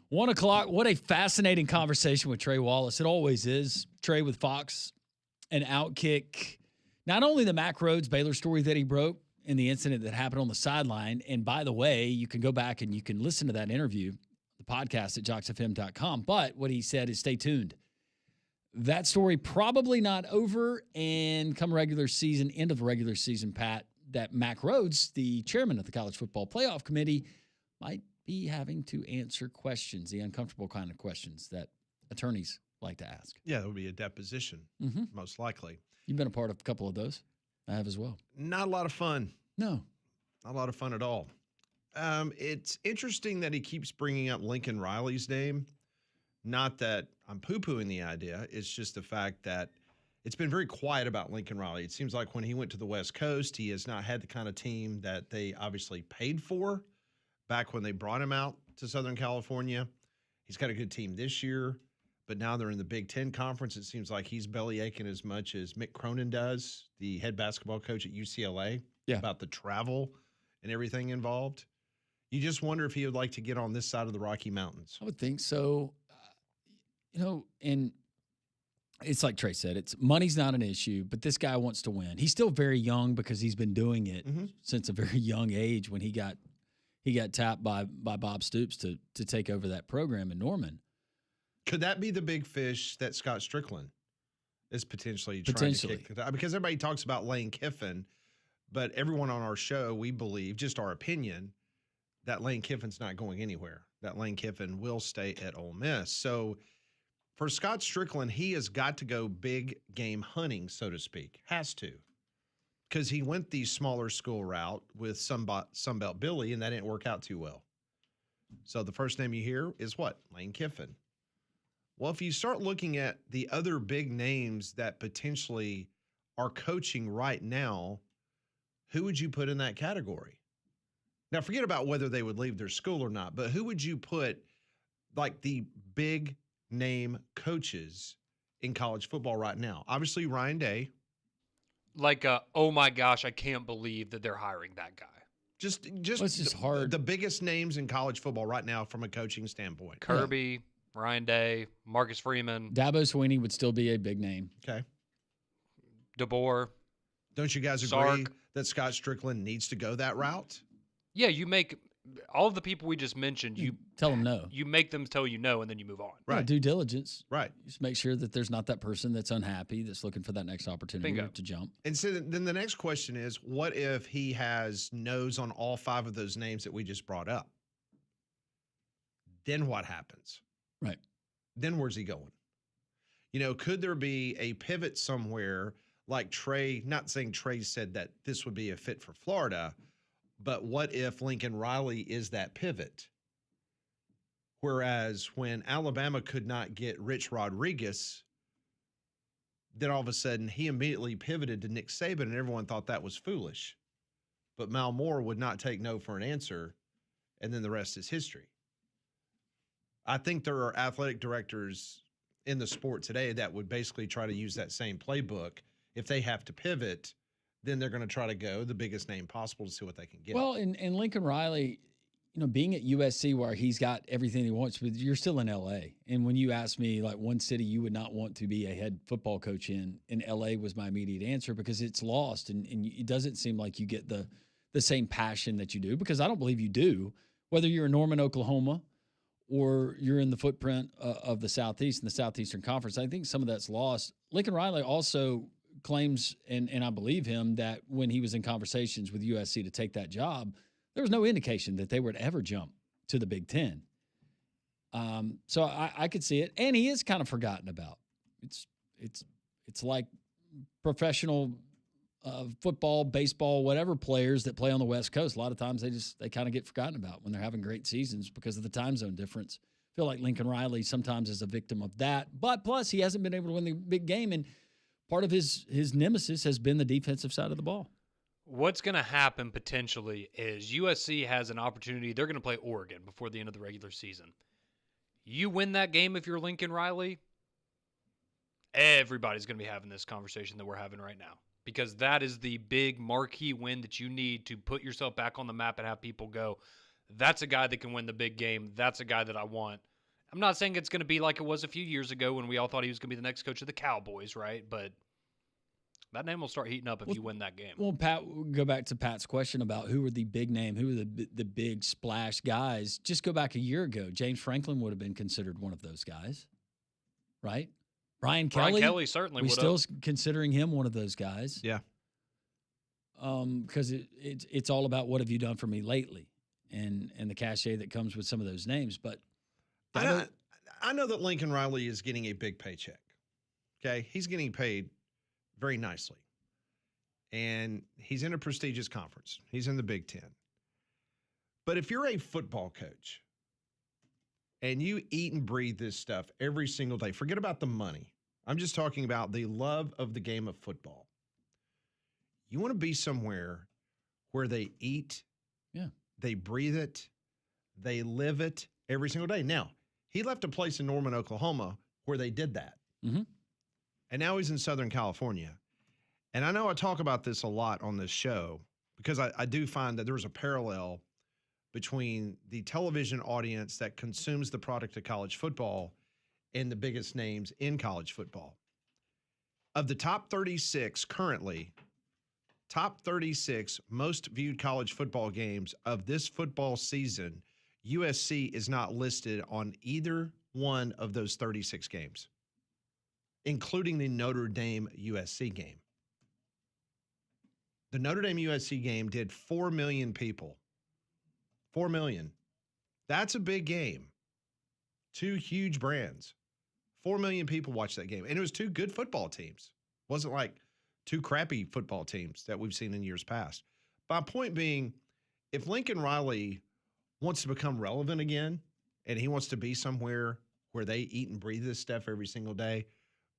1 o'clock. What a fascinating conversation with Trey Wallace. It always is. Trey with Fox and Outkick. Not only the Mac Rhodes Baylor story that he broke and the incident that happened on the sideline. And by the way, you can go back and you can listen to that interview, the podcast at jocksfm.com. But what he said is stay tuned. That story probably not over. And come regular season, end of the regular season, Pat, that Mac Rhodes, the chairman of the College Football Playoff Committee, might be having to answer questions, the uncomfortable kind of questions that attorneys like to ask. Yeah, that would be a deposition, most likely. You've been a part of a couple of those. I have as well. Not a lot of fun. No. Not a lot of fun at all. It's interesting that he keeps bringing up Lincoln Riley's name. Not that I'm poo-pooing the idea. It's just the fact that it's been very quiet about Lincoln Riley. It seems like when he went to the West Coast, he has not had the kind of team that they obviously paid for back when they brought him out to Southern California. He's got a good team this year, but now they're in the Big Ten Conference. It seems like he's belly aching as much as Mick Cronin does, the head basketball coach at UCLA, about the travel and everything involved. You just wonder if he would like to get on this side of the Rocky Mountains. I would think so. And it's like Trey said, it's money's not an issue, but this guy wants to win. He's still very young because he's been doing it since a very young age when he got tapped by Bob Stoops to take over that program in Norman. Could that be the big fish that Scott Strickland is potentially trying to kick? Because everybody talks about Lane Kiffin, but everyone on our show, we believe, just our opinion, that Lane Kiffin's not going anywhere, that Lane Kiffin will stay at Ole Miss. So for Scott Strickland, he has got to go big game hunting, so to speak. Has to. Because he went the smaller school route with Sunbelt Billy, and that didn't work out too well. So the first name you hear is what? Lane Kiffin. Well, if you start looking at the other big names that potentially are coaching right now, who would you put in that category? Now, forget about whether they would leave their school or not, but who would you put like the big name coaches in college football right now? Obviously, Ryan Day. Like, oh my gosh, I can't believe that they're hiring that guy. Just it's just hard. The biggest names in college football right now from a coaching standpoint. Kirby, Ryan Day, Marcus Freeman. Dabo Swinney would still be a big name. Okay. DeBoer. Don't you guys agree that Scott Strickland needs to go that route? Yeah, you make all of the people we just mentioned, you tell them no. You make them tell you no, and then you move on. Right. Due diligence. Right. Just make sure that there's not that person that's unhappy that's looking for that next opportunity to jump. And so then the next question is, what if he has no's on all 5 of those names that we just brought up? Then what happens? Right. Then where's he going? Could there be a pivot somewhere like Trey, not saying Trey said that this would be a fit for Florida, but what if Lincoln Riley is that pivot? Whereas when Alabama could not get Rich Rodriguez, then all of a sudden he immediately pivoted to Nick Saban, and everyone thought that was foolish. But Mal Moore would not take no for an answer, and then the rest is history. I think there are athletic directors in the sport today that would basically try to use that same playbook. If they have to pivot, then they're going to try to go the biggest name possible to see what they can get. Well, and Lincoln Riley, being at USC where he's got everything he wants, but you're still in LA. And when you ask me, like, one city you would not want to be a head football coach in LA was my immediate answer, because it's lost. And it doesn't seem like you get the same passion that you do, because I don't believe you do, whether you're in Norman, Oklahoma, or you're in the footprint of the Southeast and the Southeastern Conference. I think some of that's lost. Lincoln Riley also claims, and I believe him, that when he was in conversations with USC to take that job, there was no indication that they would ever jump to the Big Ten. So I could see it, and he is kind of forgotten about. It's like professional football, baseball, whatever players that play on the West Coast. A lot of times they kind of get forgotten about when they're having great seasons because of the time zone difference. I feel like Lincoln Riley sometimes is a victim of that, but plus he hasn't been able to win the big game, and part of his nemesis has been the defensive side of the ball. What's going to happen potentially is USC has an opportunity. They're going to play Oregon before the end of the regular season. You win that game if you're Lincoln Riley, everybody's going to be having this conversation that we're having right now, because that is the big marquee win that you need to put yourself back on the map and have people go, that's a guy that can win the big game. That's a guy that I want. I'm not saying it's going to be like it was a few years ago when we all thought he was going to be the next coach of the Cowboys, right? But that name will start heating up if you win that game. Well, Pat, we'll go back to Pat's question about who were the big name, who were the big splash guys. Just go back a year ago. James Franklin would have been considered one of those guys, right? Brian Kelly certainly we would still have. Considering him one of those guys. Yeah. Because it's all about what have you done for me lately, and the cachet that comes with some of those names. But I know that Lincoln Riley is getting a big paycheck. Okay, he's getting paid very nicely, and he's in a prestigious conference. He's in the Big Ten. But if you're a football coach and you eat and breathe this stuff every single day, forget about the money. I'm just talking about the love of the game of football. You want to be somewhere where they eat, they breathe it, they live it every single day. Now, he left a place in Norman, Oklahoma where they did that. Mm-hmm. And now he's in Southern California. And I know I talk about this a lot on this show because I do find that there's a parallel between the television audience that consumes the product of college football and the biggest names in college football. Of the top 36 currently, top 36 most viewed college football games of this football season, USC is not listed on either one of those 36 games, including the Notre Dame USC game. The Notre Dame USC game did 4 million people. 4 million. That's a big game. Two huge brands. 4 million people watched that game. And it was two good football teams. It wasn't like two crappy football teams that we've seen in years past. My point being, if Lincoln Riley wants to become relevant again and he wants to be somewhere where they eat and breathe this stuff every single day,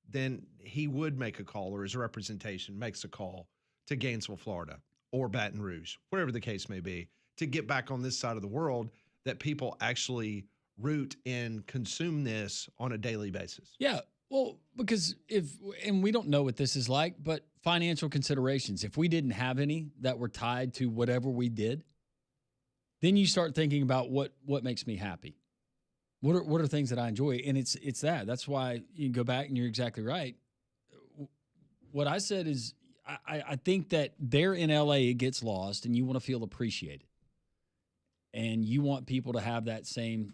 then he would make a call, or his representation makes a call to Gainesville, Florida, or Baton Rouge, whatever the case may be, to get back on this side of the world that people actually root and consume this on a daily basis. Yeah. Well, because and we don't know what this is like, but financial considerations, if we didn't have any that were tied to whatever we did, then you start thinking about what makes me happy. What are things that I enjoy? And it's that. That's why you can go back and you're exactly right. What I said is I think that there in LA it gets lost and you want to feel appreciated. And you want people to have that same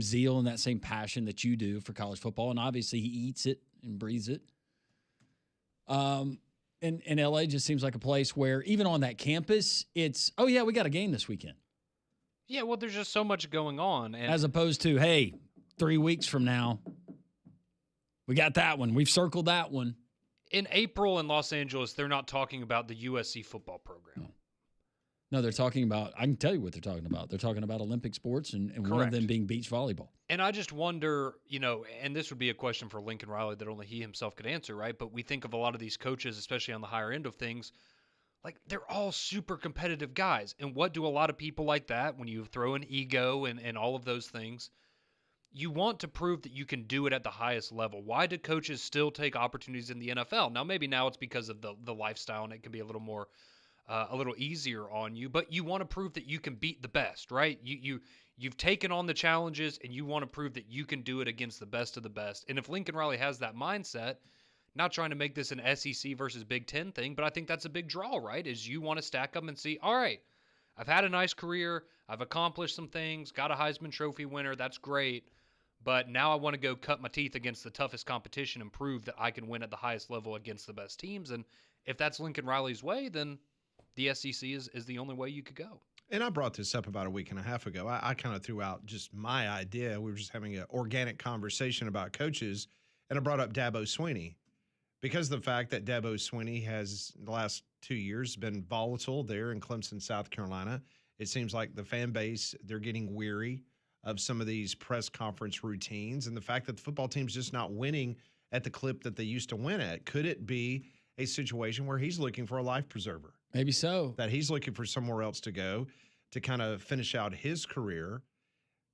zeal and that same passion that you do for college football. And obviously he eats it and breathes it. And LA just seems like a place where even on that campus, it's, oh yeah, we got a game this weekend. Yeah, well, there's just so much going on. And as opposed to, hey, 3 weeks from now, we got that one. We've circled that one. In April in Los Angeles, they're not talking about the USC football program. No, they're talking about, I can tell you what they're talking about. They're talking about Olympic sports and one of them being beach volleyball. And I just wonder, and this would be a question for Lincoln Riley that only he himself could answer, right? But we think of a lot of these coaches, especially on the higher end of things, like they're all super competitive guys. And what do a lot of people like that, when you throw an ego and all of those things, you want to prove that you can do it at the highest level. Why do coaches still take opportunities in the NFL? Now, maybe now it's because of the lifestyle and it can be a little more a little easier on you, but you want to prove that you can beat the best, right? You've taken on the challenges and you want to prove that you can do it against the best of the best. And if Lincoln Riley has that mindset, not trying to make this an SEC versus Big Ten thing, but I think that's a big draw, right? Is you want to stack up and see, all right, I've had a nice career, I've accomplished some things, got a Heisman Trophy winner, that's great, but now I want to go cut my teeth against the toughest competition and prove that I can win at the highest level against the best teams. And if that's Lincoln Riley's way, then the SEC is the only way you could go. And I brought this up about a week and a half ago. I kind of threw out just my idea. We were just having an organic conversation about coaches, and I brought up Dabo Swinney because of the fact that Dabo Swinney has, the last 2 years, been volatile there in Clemson, South Carolina. It seems like the fan base, they're getting weary of some of these press conference routines and the fact that the football team's just not winning at the clip that they used to win at. Could it be a situation where he's looking for a life preserver? Maybe so. That he's looking for somewhere else to go to kind of finish out his career.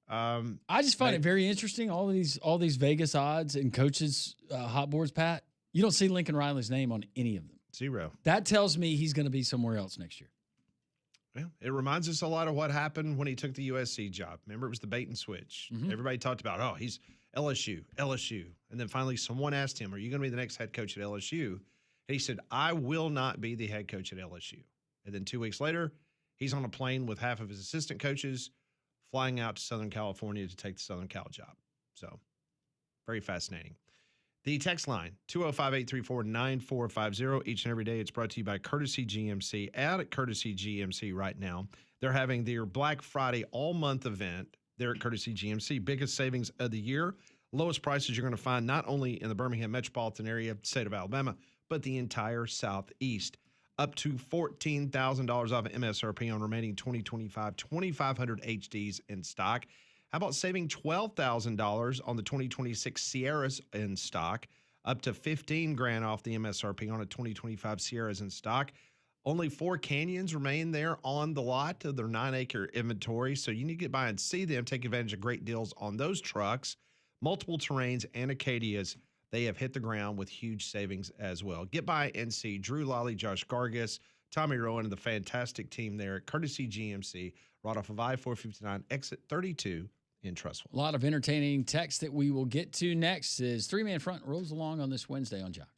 I just find it very interesting. All these Vegas odds and coaches hot boards, Pat. You don't see Lincoln Riley's name on any of them. Zero. That tells me he's going to be somewhere else next year. Yeah, it reminds us a lot of what happened when he took the USC job. Remember, it was the bait and switch. Mm-hmm. Everybody talked about, oh, he's LSU. And then finally someone asked him, are you going to be the next head coach at LSU? And he said, I will not be the head coach at LSU. And then 2 weeks later, he's on a plane with half of his assistant coaches flying out to Southern California to take the Southern Cal job. So very fascinating. The text line, 205-834-9450. Each and every day, it's brought to you by Courtesy GMC. At Courtesy GMC right now, they're having their Black Friday all-month event there at Courtesy GMC. Biggest savings of the year. Lowest prices you're going to find not only in the Birmingham metropolitan area, state of Alabama, but the entire Southeast. Up to $14,000 off MSRP on remaining 2025 2500 HDs in stock. How about saving $12,000 on the 2026 Sierras in stock, up to $15,000 off the MSRP on a 2025 Sierras in stock? Only 4 Canyons remain there on the lot of their 9-acre inventory, so you need to get by and see them, take advantage of great deals on those trucks. Multiple terrains and Acadias, they have hit the ground with huge savings as well. Get by and see Drew Lally, Josh Gargis, Tommy Rowan, and the fantastic team there at Courtesy GMC, right off of I-459, exit 32 in Trustful. A lot of entertaining text that we will get to next as Three-Man Front rolls along on this Wednesday on Jocks.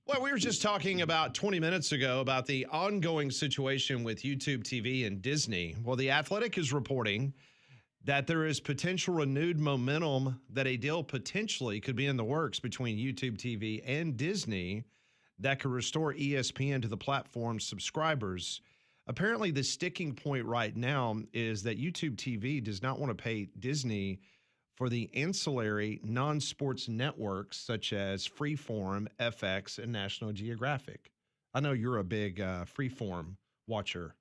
Well, we were just talking about 20 minutes ago about the ongoing situation with YouTube TV and Disney. Well, The Athletic is reporting that there is potential renewed momentum that a deal potentially could be in the works between YouTube TV and Disney that could restore ESPN to the platform's subscribers. Apparently, the sticking point right now is that YouTube TV does not want to pay Disney for the ancillary non-sports networks such as Freeform, FX, and National Geographic. I know you're a big Freeform watcher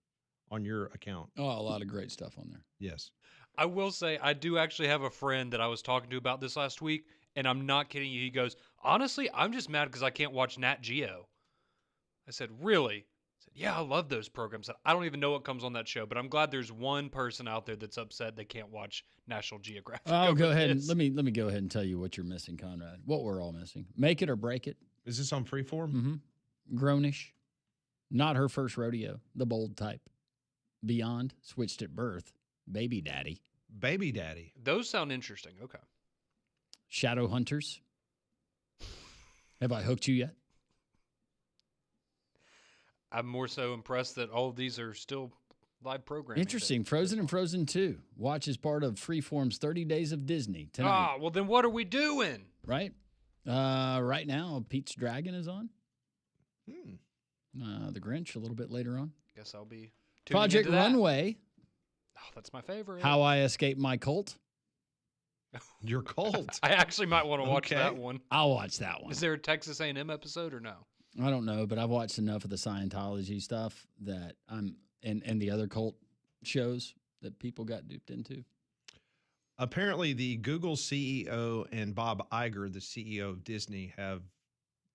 on your account. Oh, a lot of great stuff on there. Yes. I will say I do actually have a friend that I was talking to about this last week, and I'm not kidding you. He goes, honestly, I'm just mad because I can't watch Nat Geo. I said, really? I said, yeah, I love those programs. I don't even know what comes on that show, but I'm glad there's one person out there that's upset they can't watch National Geographic. Oh, go ahead and let me go ahead and tell you what you're missing, Conrad. What we're all missing. Make It or Break It. Is this on Freeform? Mm-hmm. Grownish. Not Her First Rodeo. The bold type. Beyond. Switched at Birth. Baby Daddy. Baby Daddy. Those sound interesting. Okay. Shadow Hunters. Have I hooked you yet? I'm more so impressed that all of these are still live programming. Interesting. Frozen and Frozen 2. Watch as part of Freeform's 30 Days of Disney tonight. Ah, well then what are we doing? Right? Right now, Pete's Dragon is on. The Grinch a little bit later on. Guess I'll be tuning Project into that. Runway. Oh, that's my favorite. How I Escaped My Cult. Your cult. I actually might want to watch that one. I'll watch that one. Is there a Texas A&M episode or no? I don't know, but I've watched enough of the Scientology stuff that and the other cult shows that people got duped into. Apparently, the Google CEO and Bob Iger, the CEO of Disney, have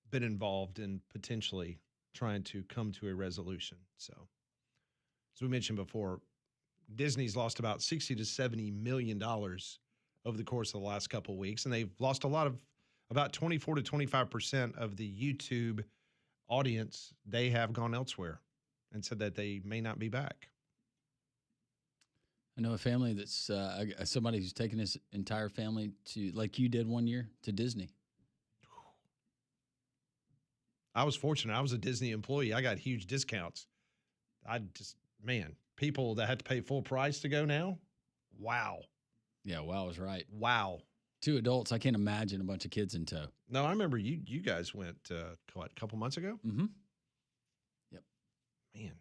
been involved in potentially trying to come to a resolution. So, as we mentioned before, Disney's lost about $60 to $70 million over the course of the last couple of weeks, and they've lost about 24 to 25% of the YouTube audience. They have gone elsewhere and said that they may not be back. I know a family that's somebody who's taken his entire family to, like you did one year, to Disney. I was fortunate. I was a Disney employee. I got huge discounts. People that had to pay full price to go now. Wow. Yeah, wow is right. Wow. 2 adults. I can't imagine a bunch of kids in tow. No, I remember you guys went, a couple months ago? Mm-hmm. Yep. Man.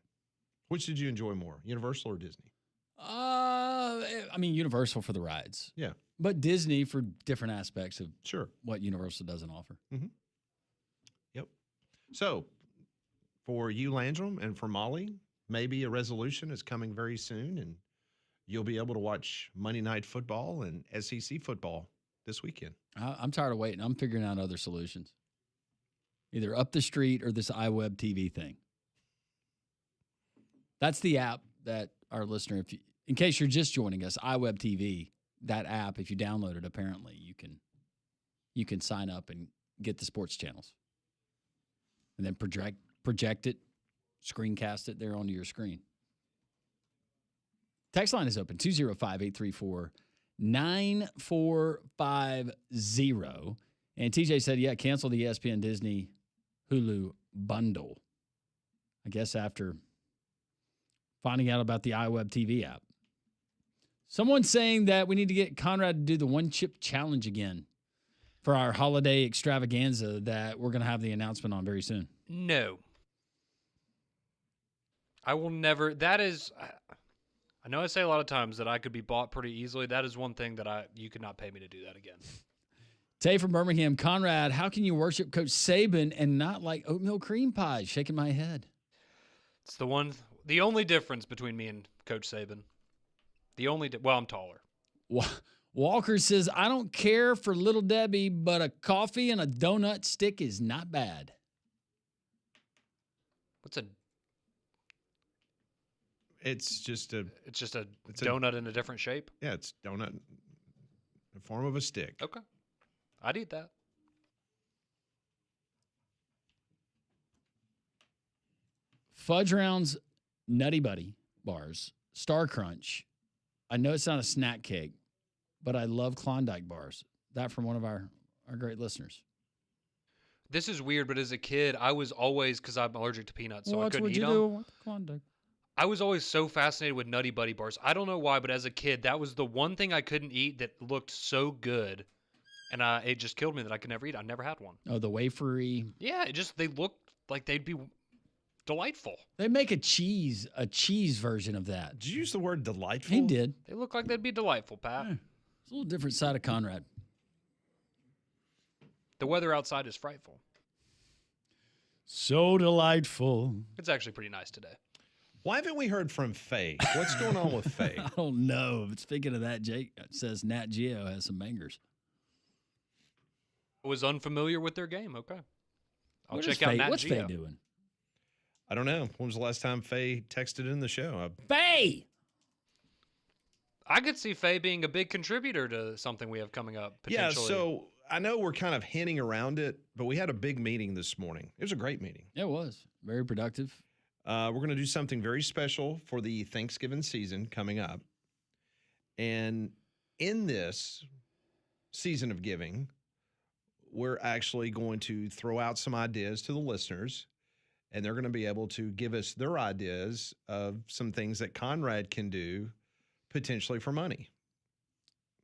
Which did you enjoy more, Universal or Disney? I mean, Universal for the rides. Yeah. But Disney for different aspects of what Universal doesn't offer. Mm-hmm. Yep. So, for you, Landrum, and for Molly, maybe a resolution is coming very soon, and you'll be able to watch Monday Night Football and SEC football this weekend. I'm tired of waiting. I'm figuring out other solutions. Either up the street or this iWeb TV thing. That's the app that our listener, in case you're just joining us, iWeb TV, that app, if you download it, apparently you can sign up and get the sports channels. And then project it, screencast it there onto your screen. Text line is open, 205-834-9450. And TJ said, yeah, cancel the ESPN Disney Hulu bundle. I guess after finding out about the iWeb TV app. Someone's saying that we need to get Conrad to do the one chip challenge again for our holiday extravaganza that we're going to have the announcement on very soon. No. I will never. That is, I know I say a lot of times that I could be bought pretty easily. That is one thing that you could not pay me to do that again. Tay from Birmingham, Conrad, how can you worship Coach Saban and not like oatmeal cream pie? Shaking my head. It's the only difference between me and Coach Saban. I'm taller. Walker says, I don't care for Little Debbie, but a coffee and a donut stick is not bad. It's just a donut in a different shape? Yeah, it's donut in the form of a stick. Okay. I'd eat that. Fudge Rounds Nutty Buddy bars, Star Crunch. I know it's not a snack cake, but I love Klondike bars. That from one of our great listeners. This is weird, but as a kid, I was always, because I'm allergic to peanuts, so I couldn't eat them. do with the Klondike? I was always so fascinated with Nutty Buddy bars. I don't know why, but as a kid, that was the one thing I couldn't eat that looked so good, and it just killed me that I could never eat it. I never had one. Oh, the wafery. Yeah, they looked like they'd be delightful. They make a cheese version of that. Did you use the word delightful? He did. They look like they'd be delightful, Pat. Yeah. It's a little different side of Conrad. The weather outside is frightful. So delightful. It's actually pretty nice today. Why haven't we heard from Faye? What's going on with Faye? I don't know. But speaking of that, Jake says Nat Geo has some bangers. I was unfamiliar with their game. Okay. I'll check Faye, out Nat what's Geo. Faye doing? I don't know. When was the last time Faye texted in the show? Faye! I could see Faye being a big contributor to something we have coming up, Yeah, potentially. so I know we're kind of hinting around it, but we had a big meeting this morning. It was a great meeting. It was. Very productive. We're going to do something very special for the Thanksgiving season coming up. And in this season of giving, we're actually going to throw out some ideas to the listeners, and they're going to be able to give us their ideas of some things that Conrad can do potentially for money.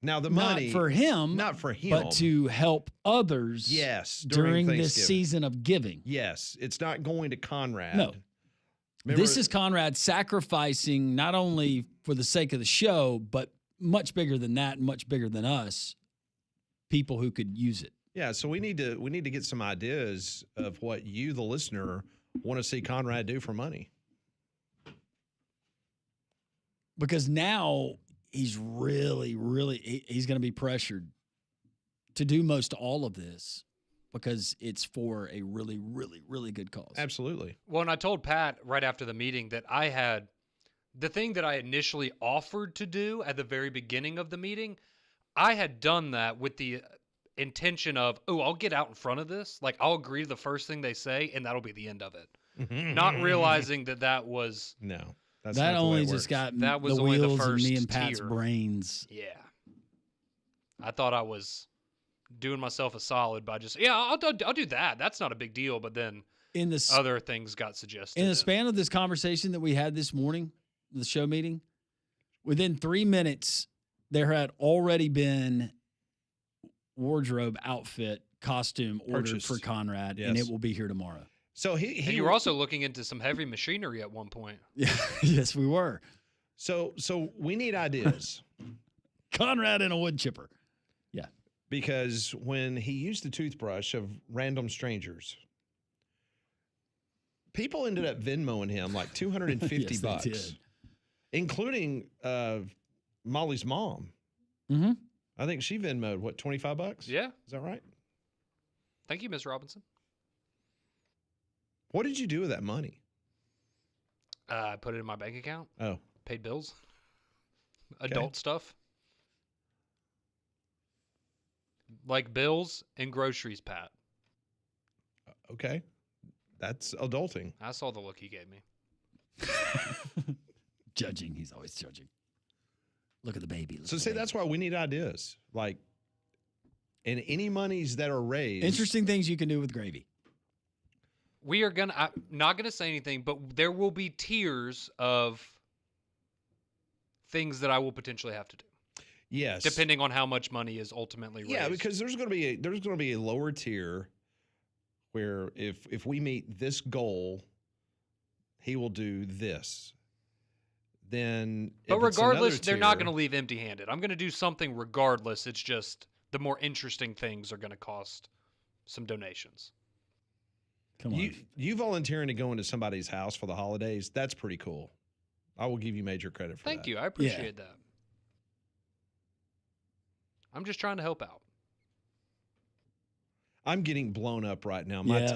Now, the money... Not for him. But to help others. Yes. During this season of giving. Yes. It's not going to Conrad. No. Remember, this is Conrad sacrificing not only for the sake of the show, but much bigger than that and much bigger than us, people who could use it. Yeah, so we need to get some ideas of what you, the listener, want to see Conrad do for money. Because now he's really, he's going to be pressured to do most all of this because it's for a really, really good cause. Absolutely. Well, and I told Pat right after the meeting that I had the thing that I initially offered to do at the very beginning of the meeting, I had done that with the intention of, I'll get out in front of this. Like, I'll agree to the first thing they say, and that'll be the end of it. Not realizing that was... No. That's that not the way only it just works. got that was the only the wheels in first me and Pat's tier. brains. Yeah. I thought I was doing myself a solid by just, I'll do that. That's not a big deal. But then other things got suggested. In the span of this conversation that we had this morning, the show meeting, within 3 minutes, there had already been wardrobe, outfit, costume ordered for Conrad, and it will be here tomorrow. So and you were also looking into some heavy machinery at one point. Yeah, yes, we were. So we need ideas. Conrad and a wood chipper. Yeah. Because when he used the toothbrush of random strangers, people ended up Venmoing him like $250 bucks, including Molly's mom. Mm-hmm. I think she Venmoed, what, 25 bucks? Yeah. Is that right? Thank you, Ms. Robinson. What did you do with that money? I put it in my bank account. Oh. Paid bills. Adult stuff. Like bills and groceries, Pat. Okay. That's adulting. I saw the look he gave me. Judging. He's always judging. Look at the baby. So see, that's why we need ideas. Like, and any monies that are raised. Interesting things you can do with gravy. I'm not going to say anything, but there will be tiers of things that I will potentially have to do. Yes. Depending on how much money is ultimately raised. Yeah, because there's going to be a lower tier where if we meet this goal, he will do this. Then but regardless, they're not going to leave empty-handed. I'm going to do something regardless. It's just the more interesting things are going to cost some donations. Come on. You volunteering to go into somebody's house for the holidays, that's pretty cool. I will give you major credit for that. Thank you. I appreciate that. I'm just trying to help out. I'm getting blown up right now. My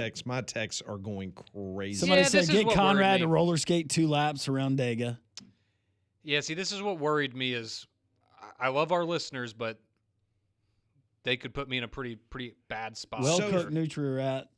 texts are going crazy. Somebody said get Conrad to roller skate 2 laps around Dega. Yeah, see, this is what worried me is I love our listeners, but they could put me in a pretty bad spot. Well-cooked Nutri-Rat.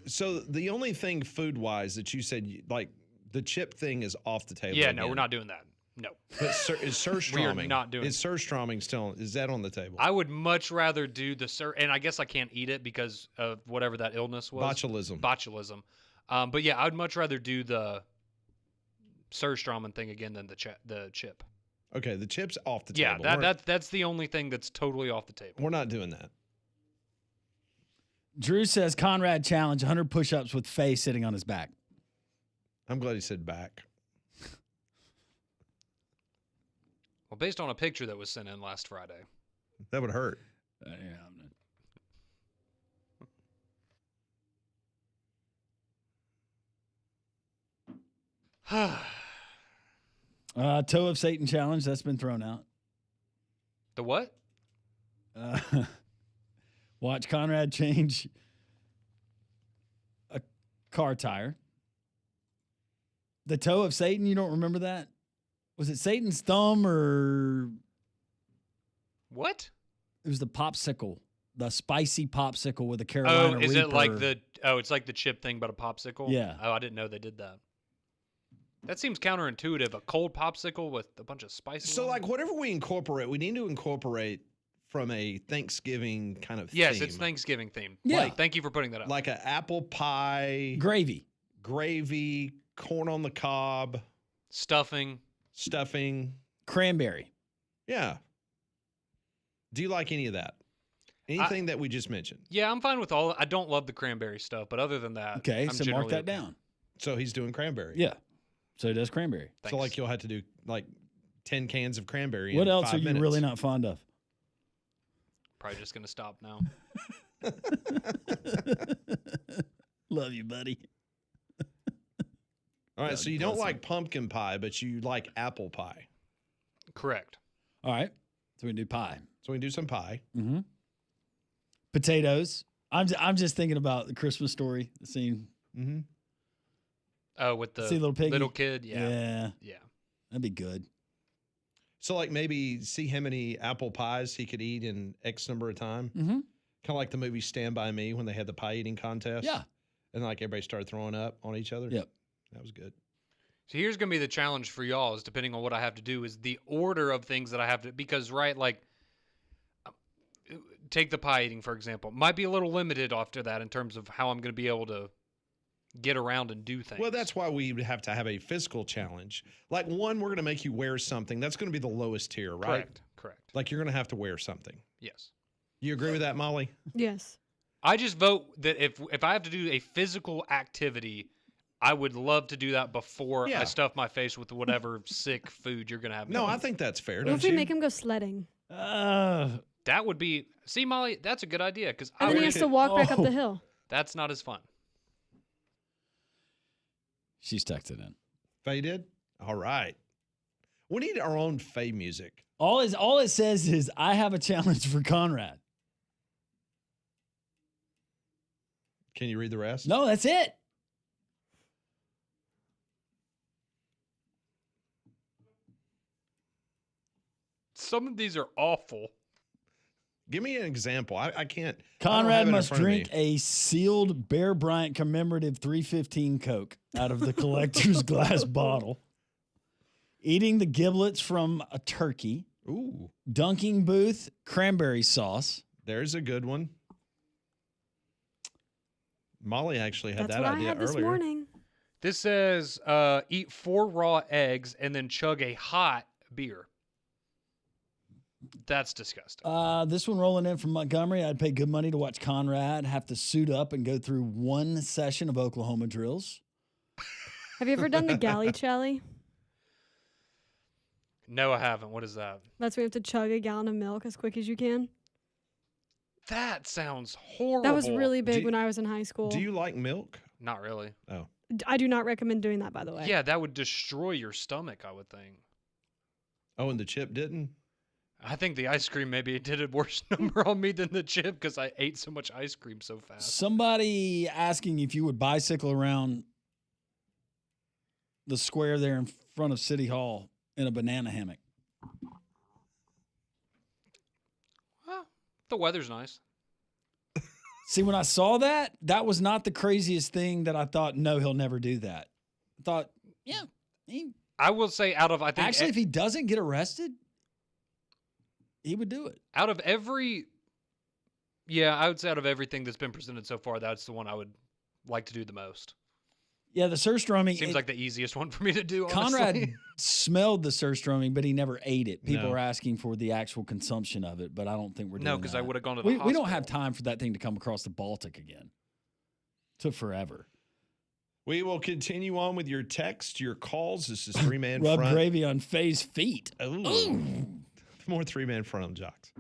So the only thing food-wise that you said, like the chip thing is off the table. Yeah, again. no, we're not doing that. No. But is Surströmming? We are not doing Is Surströmming still? Is that on the table? I would much rather do the and I guess I can't eat it because of whatever that illness was. Botulism. But yeah, I would much rather do the Surströmming thing again than the chip. Okay, the chip's off the yeah, table. That's the only thing that's totally off the table. We're not doing that. Drew says Conrad challenge 100 push-ups with Faye sitting on his back. I'm glad he said back. Well, based on a picture that was sent in last Friday. That would hurt. Toe of Satan challenge, that's been thrown out. The what? Watch Conrad change a car tire. The toe of Satan, you don't remember that? Was it Satan's thumb or what? It was the popsicle, the spicy popsicle with a Carolina Reaper. Reaper. It like it's like the chip thing, but a popsicle? Yeah. Oh, I didn't know they did that. That seems counterintuitive. A cold popsicle with a bunch of spices. So, like, whatever we incorporate, we need to incorporate from a Thanksgiving kind of yes, theme. It's Thanksgiving theme. Yeah. Like, thank you for putting that up. Like an apple pie. Gravy, corn on the cob. Stuffing. cranberry. Yeah. Do you like any of that? Anything that we just mentioned? Yeah, I'm fine with all. I don't love the cranberry stuff, but other than that, Okay, I'm so mark that okay. down. So he's doing cranberry. Yeah. So he does cranberry. Thanks. So, like, you'll have to do, like, 10 cans of cranberry What in else 5 are you minutes. really not fond of? Probably just going to stop now. Love you, buddy. All right, so you don't like pumpkin pie, but you like apple pie. Correct. All right. So we can do pie. So we can do some pie. Mm-hmm. Potatoes. I'm just thinking about the Christmas Story, the scene. Mm-hmm. Oh, with the See little piggy? little kid? Yeah. That'd be good. So, like, maybe see how many apple pies he could eat in X number of time. Mm-hmm. Kind of like the movie Stand By Me when they had the pie eating contest. Yeah. And, like, everybody started throwing up on each other. Yep. That was good. So here's going to be the challenge for y'all is depending on what I have to do is the order of things that I have to, because, right, like, take the pie eating, for example. Might be a little limited after that in terms of how I'm going to be able to get around and do things. Well, that's why we would have to have a physical challenge. Like, one, we're going to make you wear something. That's going to be the lowest tier, right? Correct. Like, you're going to have to wear something. Yes. You agree with that, Molly? Yes. I just vote that if I have to do a physical activity, I would love to do that before I stuff my face with whatever sick food you're going to have. No, I think that's fair. What if we make him go sledding? That would be... See, Molly, that's a good idea. Because And then he has to walk back up the hill. That's not as fun. She's tucked it in. Faye did? All right. We need our own Faye music. All it says is, I have a challenge for Conrad. Can you read the rest? No, that's it. Some of these are awful. Give me an example. I can't. Conrad must drink a sealed Bear Bryant commemorative 315 Coke out of the collector's glass bottle. Eating the giblets from a turkey. Ooh. Dunking booth cranberry sauce. There's a good one. Molly actually had That's that what idea I had this earlier. morning. This says eat 4 raw eggs and then chug a hot beer. That's disgusting. This one rolling in from Montgomery. I'd pay good money to watch Conrad have to suit up and go through one session of Oklahoma drills. Have you ever done the galley chally? No, I haven't. What is that? That's where you have to chug a gallon of milk as quick as you can. That sounds horrible. That was really big when I was in high school. Do you like milk? Not really. Oh. I do not recommend doing that, by the way. Yeah, that would destroy your stomach, I would think. Oh, and the chip didn't? I think the ice cream maybe did a worse number on me than the chip because I ate so much ice cream so fast. Somebody asking if you would bicycle around the square there in front of City Hall in a banana hammock. Well, the weather's nice. See, when I saw that, that was not the craziest thing that I thought, no, he'll never do that. I thought, yeah, he I will say Actually, if he doesn't get arrested, he would do it. I would say out of everything that's been presented so far, that's the one I would like to do the most. Yeah, the surströmming seems like the easiest one for me to do. Conrad honestly. smelled the surströmming, but he never ate it. People are asking for the actual consumption of it, but I don't think we're doing No, because I would have gone to the we hospital. don't have time for that thing to come across the Baltic again. Took forever. We will continue on with your text, your calls. This is three-man Rub front. gravy on Faye's feet. Ooh. More three-man front on Jocks.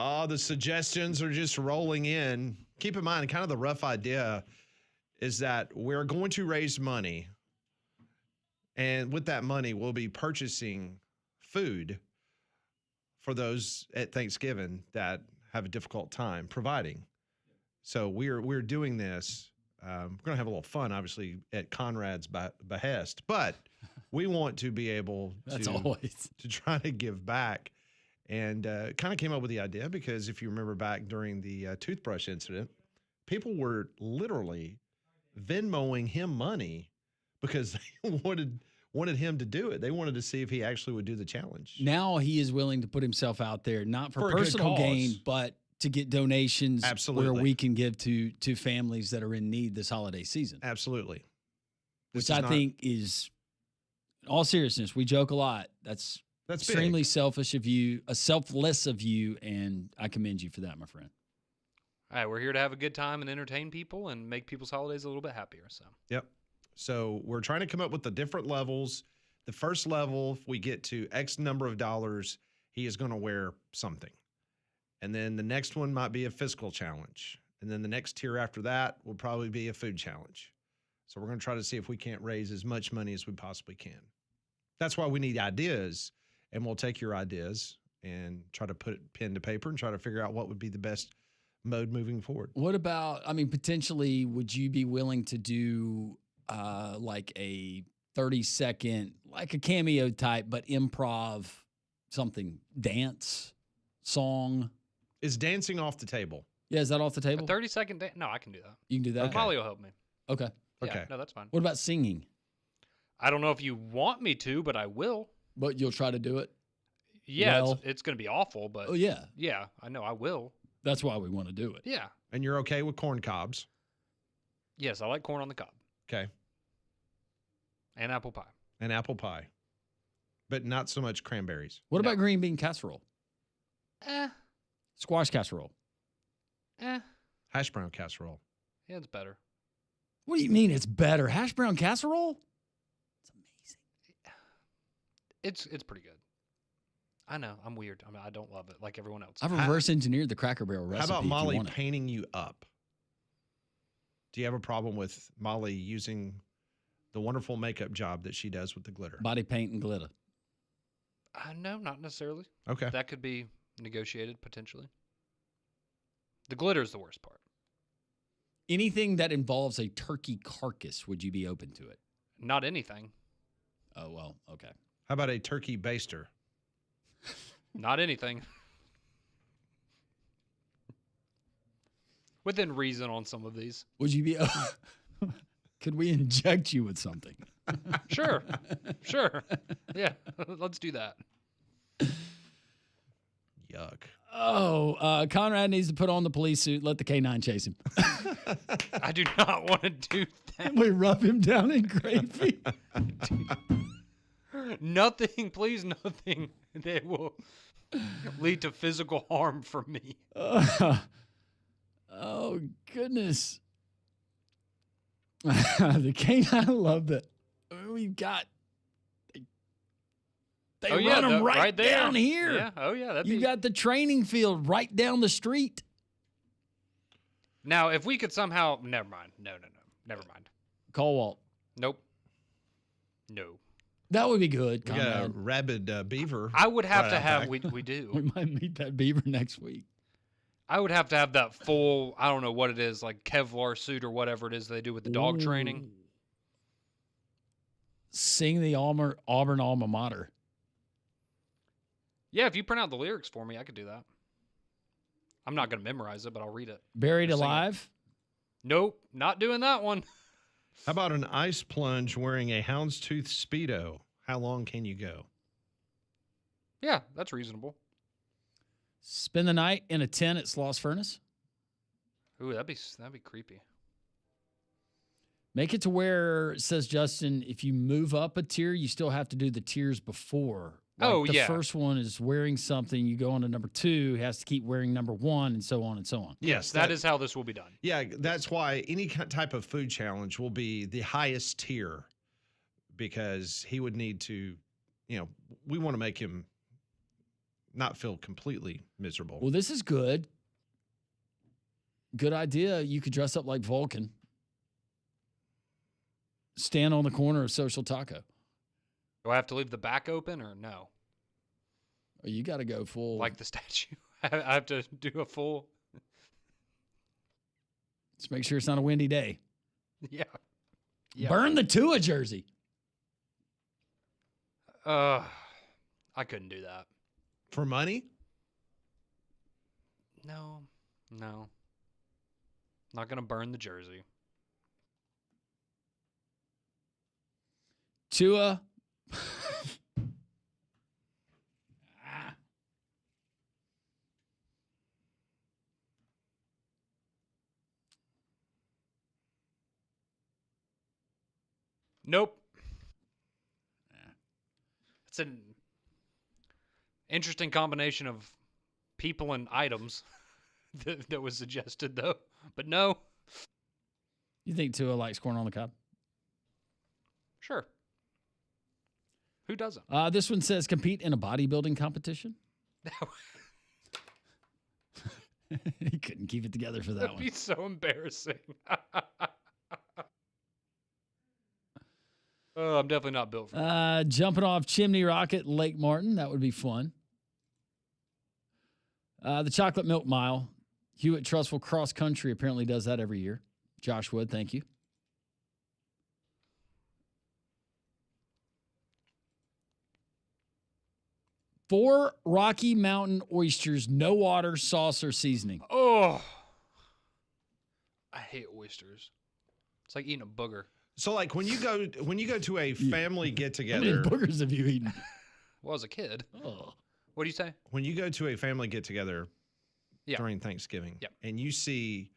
Oh, the suggestions are just rolling in. Keep in mind, kind of the rough idea is that we're going to raise money. And with that money, we'll be purchasing food for those at Thanksgiving that have a difficult time providing. So we're doing this. We're going to have a little fun, obviously, at Conrad's behest, but we want to be able to try to give back. And kind of came up with the idea because if you remember back during the toothbrush incident, people were literally Venmoing him money because they wanted him to do it. They wanted to see if he actually would do the challenge. Now he is willing to put himself out there, not for personal gain, but to get donations where we can give to families that are in need this holiday season. Absolutely. Which I think is, in all seriousness, we joke a lot. That's extremely selfish of you, selfless of you, and I commend you for that, my friend. All right, we're here to have a good time and entertain people and make people's holidays a little bit happier. So. Yep. So we're trying to come up with the different levels. The first level, if we get to X number of dollars, he is going to wear something. And then the next one might be a physical challenge. And then the next tier after that will probably be a food challenge. So we're going to try to see if we can't raise as much money as we possibly can. That's why we need ideas, and we'll take your ideas and try to put pen to paper and try to figure out what would be the best mode moving forward. What about, potentially, would you be willing to do like a 30-second, like a cameo type, but improv something, dance, song? Is dancing off the table? Yeah, is that off the table? A 30-second dance? No, I can do that. You can do that? Okay. Molly will help me. Okay. Yeah, okay. No, that's fine. What about singing? I don't know if you want me to, but I will. But you'll try to do it? Yeah, it's going to be awful, but... Oh, yeah. Yeah, I know, I will. That's why we want to do it. Yeah. And you're okay with corn cobs? Yes, I like corn on the cob. Okay. And apple pie. And apple pie. But not so much cranberries. What about green bean casserole? Squash casserole? Hash brown casserole. Yeah, it's better. What do you mean it's better? Hash brown casserole? It's amazing. It's pretty good. I know. I'm weird. I don't love it like everyone else. I've reverse engineered the Cracker Barrel recipe. How about Molly painting you up? Do you have a problem with Molly using the wonderful makeup job that she does with the glitter? Body paint and glitter. No, not necessarily. Okay. That could be negotiated potentially. The glitter is the worst part. Anything that involves a turkey carcass, would you be open to it? Not anything. Oh, well, okay. How about a turkey baster? Not anything. Within reason on some of these. Would you be... Could we inject you with something? Sure. Sure. Yeah, let's do that. Yuck. Oh, Conrad needs to put on the police suit. Let the K9 chase him. I do not want to do that. We rub him down in gravy. Nothing, please, nothing that will lead to physical harm for me. Oh, goodness. The K9, I love that. We've got... They run them right down here. Yeah. Oh, yeah. You got the training field right down the street. Now, if we could somehow... Never mind. No. Never mind. Call Walt. Nope. No. That would be good. We got a rabid beaver. I would have to have... We do. We might meet that beaver next week. I would have to have that full, I don't know what it is, like Kevlar suit or whatever it is they do with the dog training. Sing the Auburn alma mater. Yeah, if you print out the lyrics for me, I could do that. I'm not going to memorize it, but I'll read it. Buried Alive? Nope, not doing that one. How about an ice plunge wearing a houndstooth Speedo? How long can you go? Yeah, that's reasonable. Spend the night in a tent at Sloss Furnace? Ooh, that'd be creepy. Make it to where, says Justin, if you move up a tier, you still have to do the tiers before. Like the first one is wearing something. You go on to number 2. He has to keep wearing number 1, and so on and so on. Yes, that is how this will be done. Yeah, that's why any type of food challenge will be the highest tier because he would need to, we want to make him not feel completely miserable. Well, this is good. Good idea. You could dress up like Vulcan. Stand on the corner of Social Taco. Do I have to leave the back open or no? Or you got to go full. Like the statue. I have to do a full. Let's make sure it's not a windy day. Yeah. Burn the Tua jersey. I couldn't do that. For money? No. Not going to burn the jersey. Tua. Nope. It's an interesting combination of people and items that was suggested, though. But no. You think Tua likes corn on the cob? Sure. Who doesn't? This one says compete in a bodybuilding competition. He couldn't keep it together for that That'd one. be so embarrassing. Oh, I'm definitely not built for that. Jumping off Chimney Rocket, Lake Martin. That would be fun. The Chocolate Milk Mile. Hewitt Trustful Cross Country apparently does that every year. Josh Wood, thank you. Four Rocky Mountain oysters, no water, sauce, or seasoning. Oh, I hate oysters. It's like eating a booger. So, like when you go to a family get How many together, boogers have you eaten? Well, as a kid. Oh. What do you say? when you go to a family get together Yeah. during Thanksgiving, Yep. and you see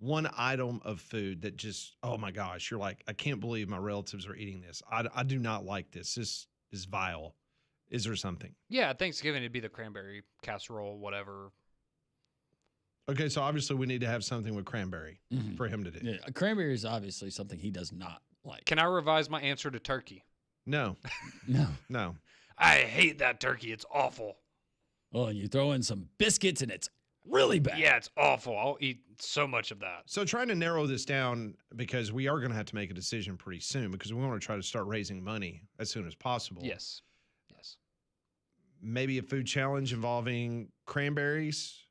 one item of food that just, oh my gosh, you're like, I can't believe my relatives are eating this. I do not like this. This is vile. Is there something? Yeah, at Thanksgiving it'd be the cranberry casserole, whatever. Okay, so obviously we need to have something with cranberry Mhm. for him to do. Yeah, cranberry is obviously something he does not like. Can I revise my answer to turkey? No, No. I hate that turkey. It's awful. Oh, and you throw in some biscuits and it's really bad. Yeah, it's awful. I'll eat so much of that. So trying to narrow this down because we are going to have to make a decision pretty soon because we want to try to start raising money as soon as possible. Yes. Maybe a food challenge involving cranberries,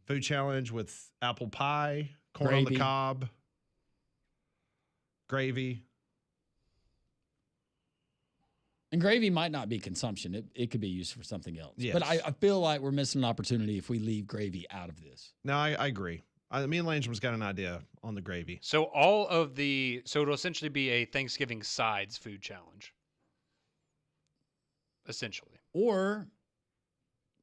food challenge with apple pie, corn on the Gravy. cob, gravy. And gravy might not be consumption. It could be used for something else. Yes. But I feel like we're missing an opportunity if we leave gravy out of this. No, I agree. Me and Landrum's got an idea on the gravy. So it'll essentially be a Thanksgiving sides food challenge. Essentially. Or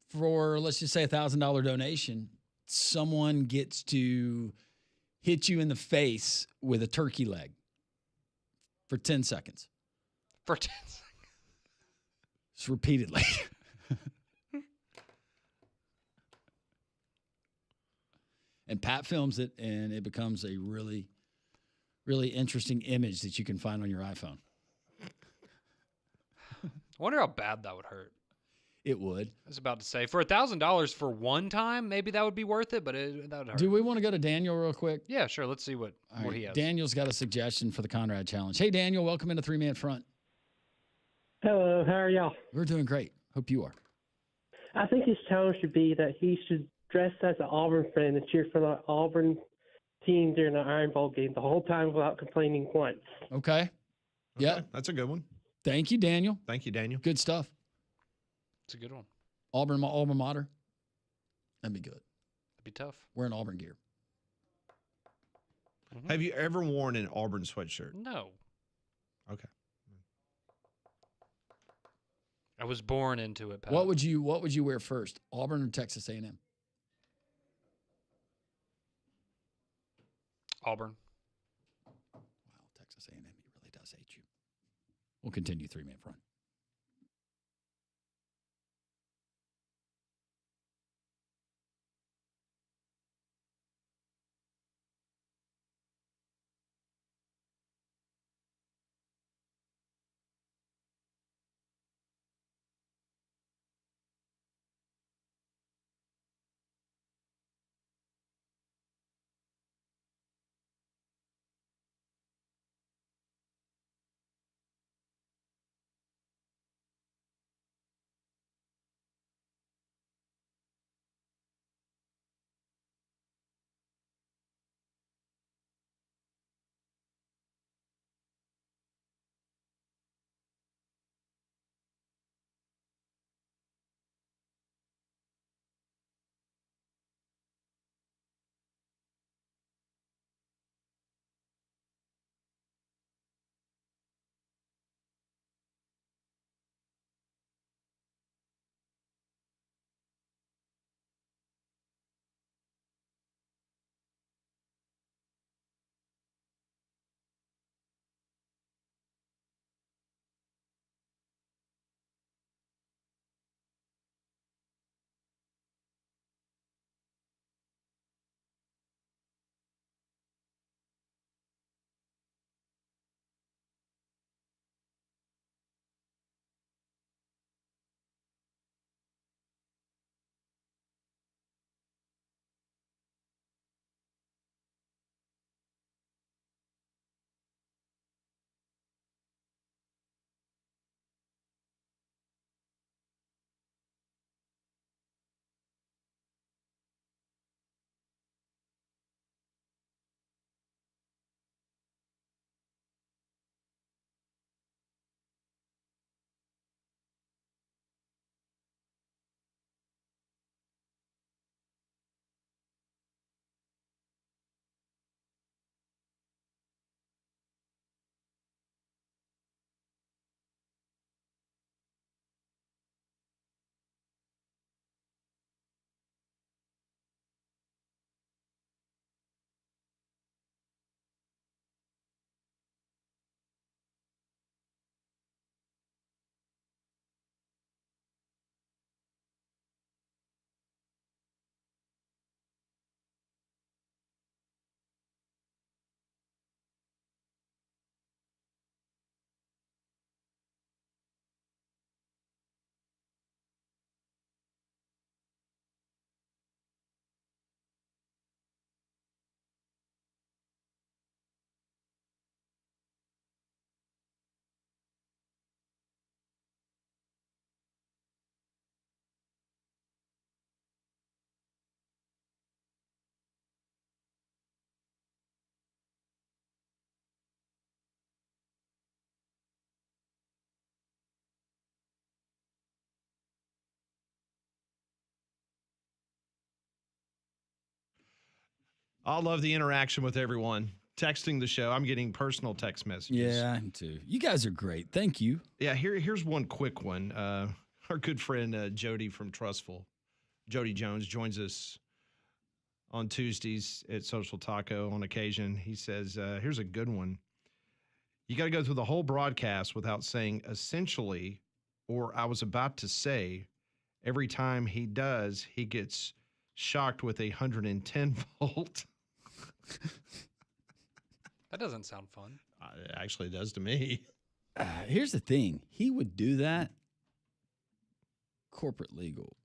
for, let's just say, $1,000 donation, someone gets to hit you in the face with a turkey leg for 10 seconds. For 10 seconds. Just repeatedly. And Pat films it, and it becomes a really, really interesting image that you can find on your iPhone. I wonder how bad that would hurt. It would. I was about to say, for $1,000 for one time, maybe that would be worth it, but that would hurt. Do we want to go to Daniel real quick? Yeah, sure. Let's see what he has. Daniel's got a suggestion for the Conrad Challenge. Hey, Daniel, welcome into Three Man Front. Hello, how are y'all? We're doing great. Hope you are. I think his challenge should be that he should dress as an Auburn fan and cheer for the Auburn team during the Iron Bowl game the whole time without complaining once. Okay. Yeah. Okay, that's a good one. Thank you, Daniel. Thank you, Daniel. Good stuff. It's a good one. Auburn Mater. That'd be good. That'd be tough. Wearing Auburn gear. Mhm. Have you ever worn an Auburn sweatshirt? No. Okay. I was born into it, Pat. What would you wear first? Auburn or Texas A&M? Auburn. Wow, Texas A&M, he really does hate you. We'll continue Three Man Front. I love the interaction with everyone. Texting the show. I'm getting personal text messages. Yeah, I am too. You guys are great. Thank you. Yeah, here's one quick one. Our good friend Jody from Trustful, Jody Jones, joins us on Tuesdays at Social Taco on occasion. He says, here's a good one. You got to go through the whole broadcast without saying essentially, or I was about to say, every time he does, he gets shocked with 110 volt. That doesn't sound fun. It actually does to me. Here's the thing. He would do that. Corporate legal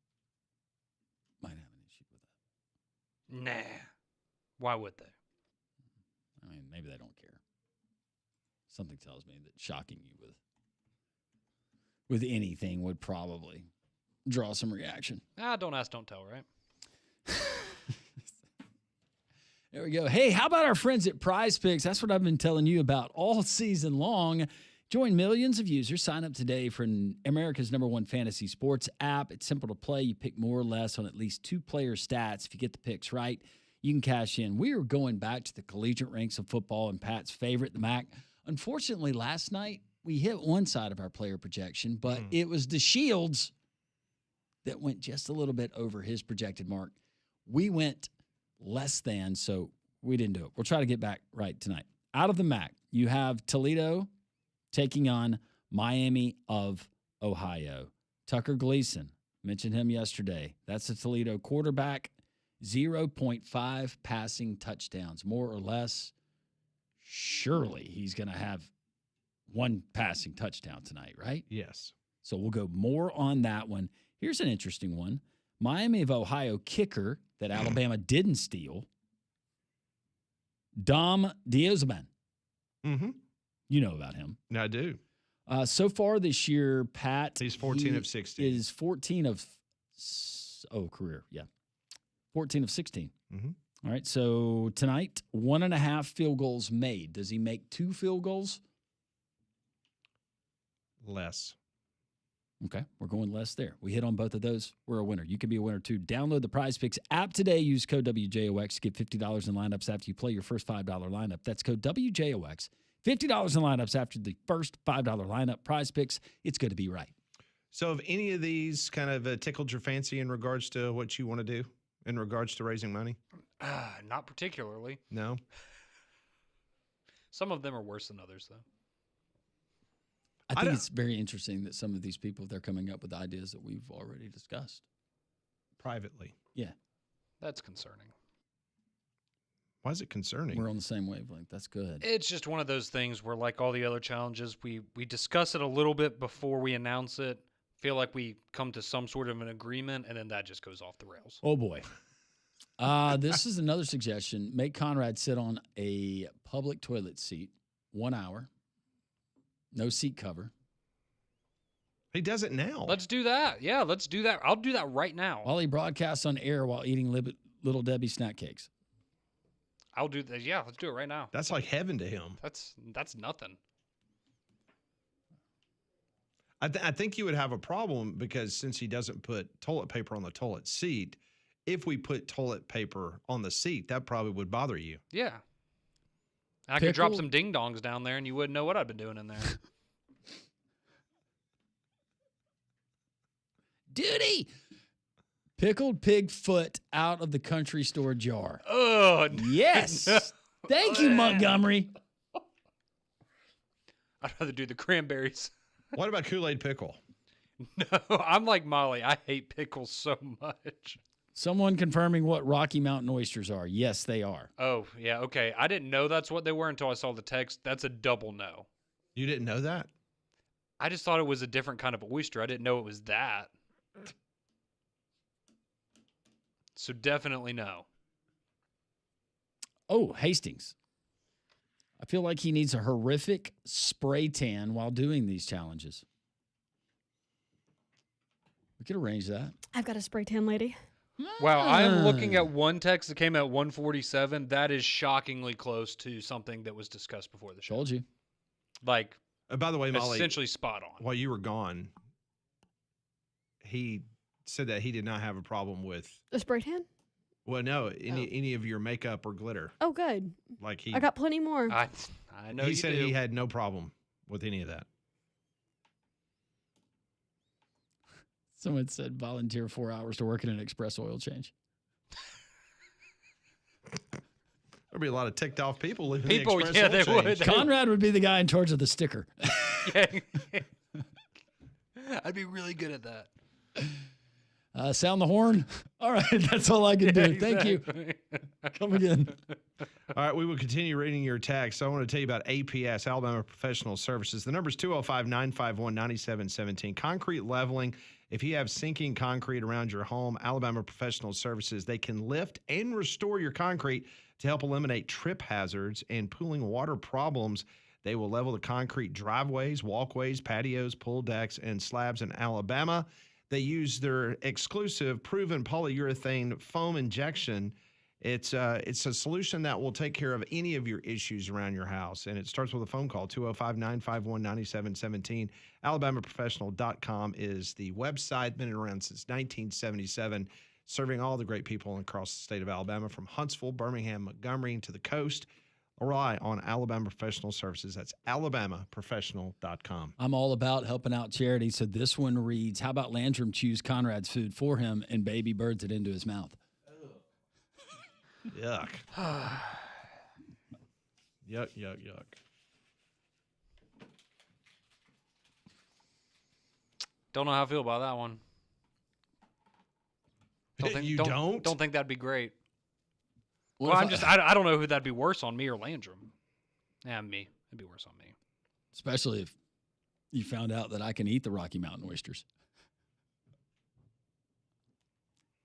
might have an issue with that. Nah. Why would they? I mean, maybe they don't care. Something tells me that shocking you with anything would probably draw some reaction. Don't ask, don't tell, right? There we go. Hey, how about our friends at Prize Picks? That's what I've been telling you about all season long. Join millions of users. Sign up today for America's #1 fantasy sports app. It's simple to play. You pick more or less on at least 2 player stats. If you get the picks right, you can cash in. We are going back to the collegiate ranks of football and Pat's favorite, the MAC. Unfortunately, last night we hit one side of our player projection, but it was the Shields that went just a little bit over his projected mark. We went less than, so we didn't do it. We'll try to get back right tonight. Out of the MAC, you have Toledo taking on Miami of Ohio. Tucker Gleason, mentioned him yesterday. That's a Toledo quarterback, 0.5 passing touchdowns, more or less. Surely he's going to have 1 passing touchdown tonight, right? Yes. So we'll go more on that one. Here's an interesting one. Miami of Ohio kicker that Alabama didn't steal, Dom Diozman. Mm-hmm. You know about him. I do. So far this year, Pat. He's 14 of 16. Is 14 of, career. Yeah. 14 of 16. Mm-hmm. All right. So tonight, 1.5 field goals made. Does he make 2 field goals? Less. Okay, we're going less there. We hit on both of those. We're a winner. You can be a winner too. Download the Prize Picks app today. Use code WJOX to get $50 in lineups after you play your first $5 lineup. That's code WJOX. $50 in lineups after the first $5 lineup. Prize Picks, it's good to be right. So have any of these kind of tickled your fancy in regards to what you want to do in regards to raising money? Not particularly. No? Some of them are worse than others, though. I think it's very interesting that some of these people, they're coming up with ideas that we've already discussed. Privately. Yeah. That's concerning. Why is it concerning? We're on the same wavelength. That's good. It's just one of those things where, like all the other challenges, we discuss it a little bit before we announce it, feel like we come to some sort of an agreement, and then that just goes off the rails. Oh, boy. This is another suggestion. Make Conrad sit on a public toilet seat 1 hour. No seat cover. He does it now. Let's do that. Yeah, let's do that. I'll do that right now. While he broadcasts on air while eating Little Debbie snack cakes. I'll do that. Yeah, let's do it right now. That's like heaven to him. That's nothing. I think you would have a problem because since he doesn't put toilet paper on the toilet seat, if we put toilet paper on the seat, that probably would bother you. Yeah. I could drop some ding-dongs down there, and you wouldn't know what I've been doing in there. Duty! Pickled pig foot out of the country store jar. Oh, yes. Thank you, Montgomery. I'd rather do the cranberries. What about Kool-Aid pickle? No, I'm like Molly. I hate pickles so much. Someone confirming what Rocky Mountain oysters are. Yes, they are. Oh, yeah, okay. I didn't know that's what they were until I saw the text. That's a double no. You didn't know that? I just thought it was a different kind of oyster. I didn't know it was that. So definitely no. Oh, Hastings. I feel like he needs a horrific spray tan while doing these challenges. We could arrange that. I've got a spray tan lady. Wow, I am looking at one text that came at 147. That is shockingly close to something that was discussed before the show. Told you. Like, by the way, Molly, essentially spot on. While you were gone, he said that he did not have a problem with A spray tan? Well, no, any of your makeup or glitter. Oh, good. Like I got plenty more. I know he you said do. he had no problem with any of that. Someone said volunteer 4 hours to work in an express oil change. There'd be a lot of ticked off people living People, the express yeah, oil they change. would. Conrad would be the guy in charge of the sticker. Yeah. I'd be really good at that. Sound the horn. All right, that's all I can do. Yeah, Thank you. exactly. Come again. All right, we will continue reading your text. I want to tell you about APS, Alabama Professional Services. The number is 205-951-9717. Concrete leveling. If you have sinking concrete around your home, Alabama Professional Services, they can lift and restore your concrete to help eliminate trip hazards and pooling water problems. They will level the concrete driveways, walkways, patios, pool decks, and slabs in Alabama. They use their exclusive proven polyurethane foam injection. It's a solution that will take care of any of your issues around your house. And it starts with a phone call, 205-951-9717. AlabamaProfessional.com is the website. Been around since 1977, serving all the great people across the state of Alabama, from Huntsville, Birmingham, Montgomery, to the coast. Rely on Alabama Professional Services. That's AlabamaProfessional.com. I'm all about helping out charity. So this one reads, how about Landrum choose Conrad's food for him and baby birds it into his mouth? Yuck. Yuck. Don't know how I feel about that one. Don't think that'd be great. Well, I don't know who that'd be worse on, me or Landrum. Yeah, me. It'd be worse on me. Especially if you found out that I can eat the Rocky Mountain oysters.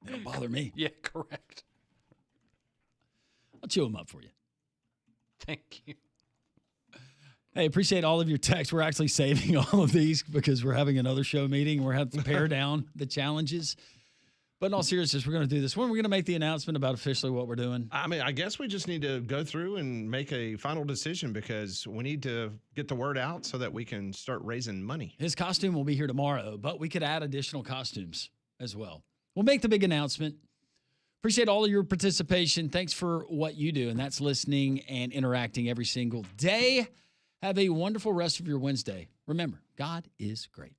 They don't bother me. Yeah, correct. I'll chew them up for you. Thank you. Hey, appreciate all of your texts. We're actually saving all of these because we're having another show meeting. We're having to pare down the challenges. But in all seriousness, we're going to do this. When we're going to make the announcement about officially what we're doing? I mean, I guess we just need to go through and make a final decision because we need to get the word out so that we can start raising money. His costume will be here tomorrow, but we could add additional costumes as well. We'll make the big announcement. Appreciate all of your participation. Thanks for what you do, and that's listening and interacting every single day. Have a wonderful rest of your Wednesday. Remember, God is great.